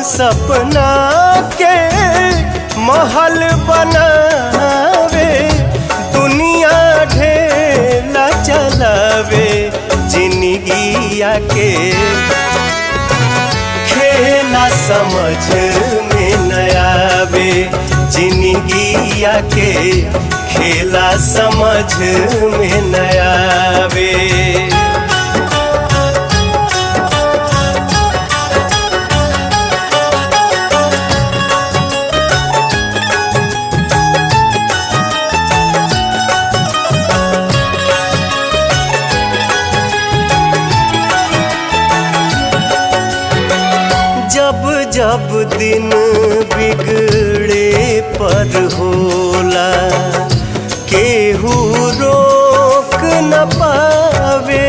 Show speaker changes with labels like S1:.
S1: सपना के महल बनावे, दुनिया ढेला चलावे, जिंदगिया के खेला समझ में न आवे, जिंदगिया के खेला समझ में न आवे। जब जब दिन बिगड़े पर होला, केहू रोक न पावे।